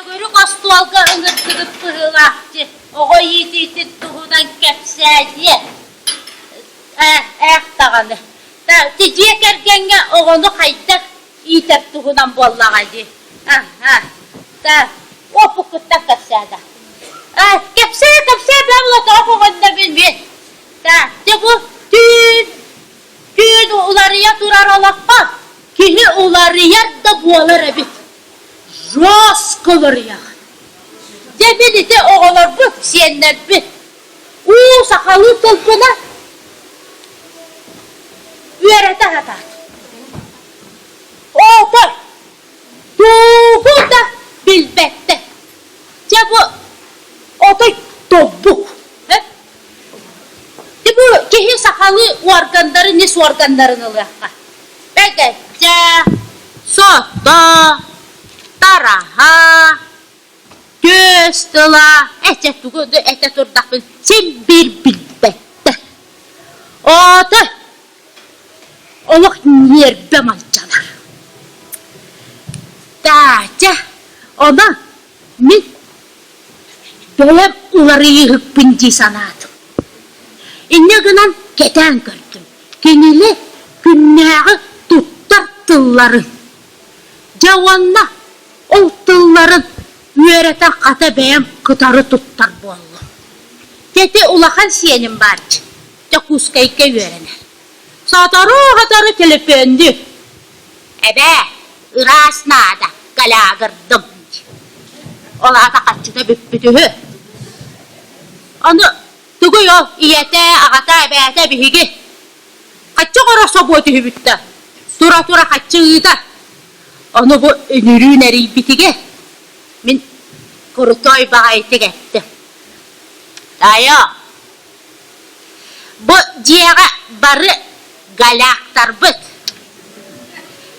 görü kostualga ıngırtırıp pırılaktı. Oğu yedi tuğudan kepseydi. Ayaktağını. Teciye kergenge oğunu kaydık. İyitep tuğudan bollağaydı. O pukutta kepseydi. Kepseye ben ulata oğunda bilmeyin. Bu tün ularıya durar olakma. Kini ularıya da bualar ebit. Ras kılır ya. Demini de oğlar bu siyenler bir. Sakalı tılpına üyerete hatat. Oğlar doğu da bilbette. Bu otoy dobuk. Bu kehi sakalı organları nis organlarını lıkka. Belki soda, taraha, göz tıla, ete turdak bil, sen bir bilbette. Otoy, oluk nerbe malcalar. Ona min böyle uları yığıp binci sanadım. İnne gınan keten gördüm. Kenili günnağı tuttar tılların. Cavanla o tılların üyereten kata beğen kıtarı tuttar bu Allah. Tete ulakan siyenim barcı. De kuskayke üyerener. Satarı telepöndü. Iras nada galagırdım. Ola da kaçıda büppütühü. Onu tuguyo iyete ağata ebeyete bihigi. Kaçı kara soboytuhü bütte. Tura kaçıydı. Onu bu önürü neri bitigi. Min kurutoy bağaytı gitti. Dayo. Bu ciğe barı galaktar büt.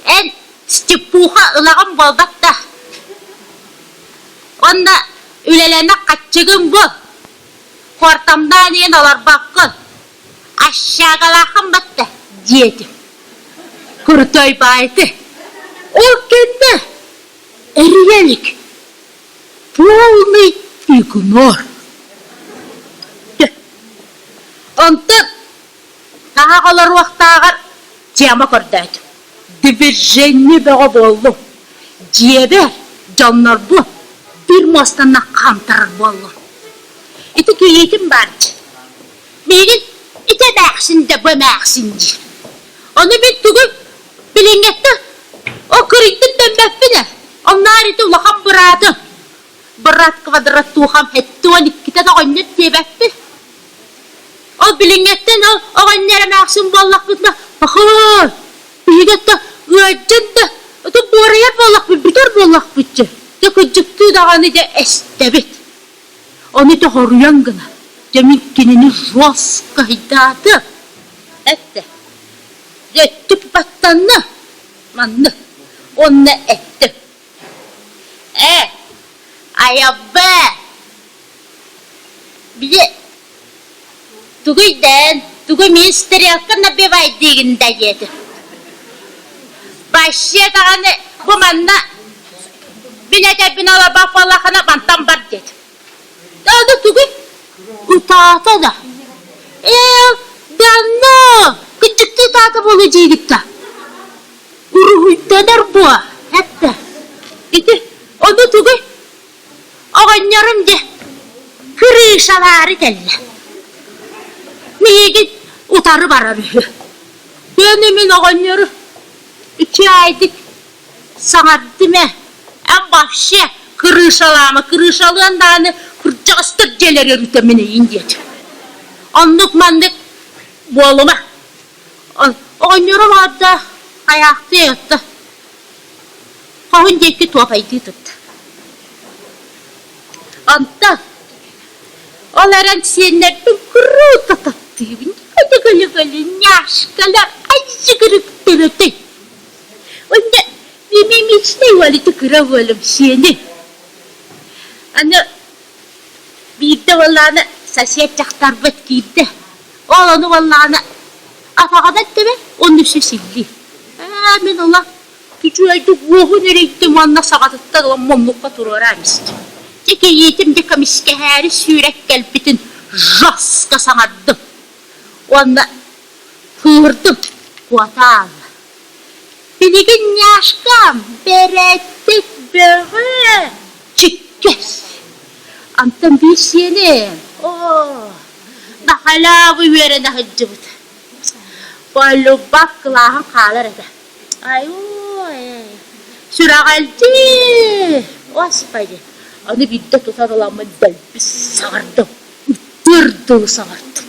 En stipuha ılağım boldak da. Onda ülelerine kaçıgın bu. Kortamdan yen olar bakkın. Aşağıgalakın battı diyedim. Kurutoy baydı. O kendi eriyelik. Polny ignor. Ondan daha kalır vakti ağır ciyama kordaydım. Diverjenli bağa bollum. Ciyeber canlar bu. Bir mastanla kantarır bollum. İti köyetim barcı. Benim ite dağsın da bömağsın diye. Onu bir tugul bilingette o kırıktın dönmekbine. Onlar iti ulakam bıradı. Bırat kvadrat tuğam hetti o likite de onnet diyebekti. O bilingetten o annere mağsın bollak bıtla. Bakın. Bilingette öğretcen de o da borayar bollak bıt. Bitar bollak bıtçı. De kıcıktı dağını da estebit. Onu da horuyan gına. Deminkinini ros kaydadı. Etti. Rettip battanı. Manlı. Onu etti. Ayabbe. Bir Tuguy ministeri hakkında bir vaydiginde yedi. Başıya dağını bu manna bilete binalar bakvalakına bantam var dedi. Dağda Tuguy utağata da. Danno küçüktü tahtı bolacıydık da. Uruhuydanar bu. Hatta. Dedi. Onu Tuguy oğanlarım de kırışaları telle. Miyegi utarı bararı. Benim oğanlarım 2 aydık sanardı mı? En başı kırışalığın dağını kırcağızdır celeri rütemeneyin diyeceğim. Anlık mandık boğuluma. Oğanlarım adda ayakta yattı. Kahın deki tuhafaydı tuttu. Anta, olaran siyenlerden kuru tatattığım, hadi yaşkalar, acı kırıktır öte. Onda benim hiç ne valide kıravalım siyeni. Ana, bir de vallağına sasiyetçaktar bet giydi. Oğlanı vallağına atağadat deme, onun üstü sildi. Amin Allah, Küçüğüydü vuğun ereydim anna sağatıtta dolan monlukka turur amiski. Teki yetim de kamiske heri sürek gelbitin raska sanardım. Onda pığırdım kuatal. Biligin yaşkam berettik böyle çıkkes. Antam bir senin. Bakala bu yerine hıccıbıt. Balu bak lahın kalar ede. Ay süra geldi. O sıfaydı. Onu bir de tutar olanma belbi sağırdım. Üttürdü sağırdım.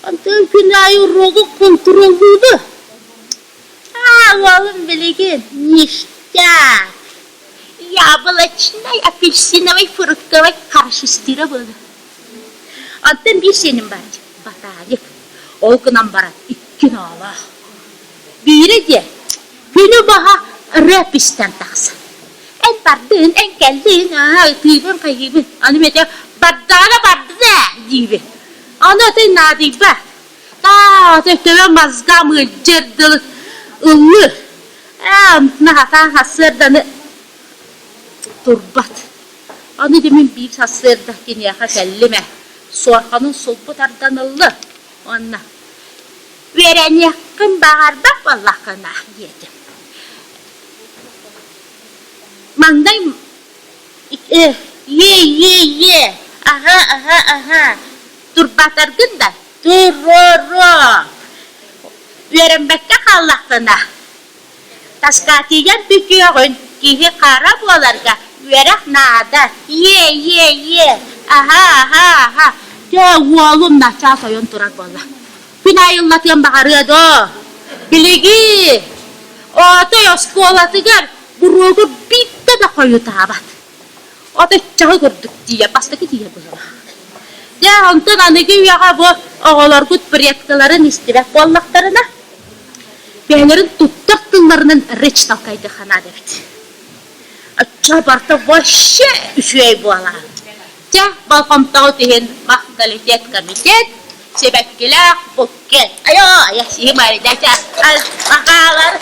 Antam günahı rogu kontrollüydü. Oğlum biligin. Niştak. Яблочной, апельсиновой, фруктовой karşıstıra böyle. Anten bir senin var. Batalik. Olgunan barat. İkkin ağla. Biri de günü baha rap isten taksın. En bardın, en geldin. Tüybün kaybın. Anı mete bardana bardı da gibi. Anı öte nadik bak. Öte mazgam cırdılı ıllı. Nahata hasırdanı turbat. Anı demin bir hasırda dünyaya kellime. Sorkanın solbu tardanıllı. Ona. Veren yakın bağırdak vallakına yedim. Manday ye. Aha. Turbat argında. Dururu. Veren bekka kallakına. Taskatiyen büküyorun. Kihi kara bualarga. Verek nada. Ye. Aha. Ya oğlum naça soyun turak valla. Pinayıllatın bakarı do. Biligi. Oto yoskolatıgar. Buruğu bitti de koyu tabat. Oto çağı gördük diye. Bastaki diye bu zaman. Ya ondan anıgı yağa bu oğular gut proyektlerin istirek bollaklarına. Beylerin tuttak tıllarının reç talkaydı xana devdi. Çabarta vaşşe üşüyey bu ala. Ya balkontağı tihin maktalitet komitet sebekkiler bukket. Ayo ya sih mari daca al makalar.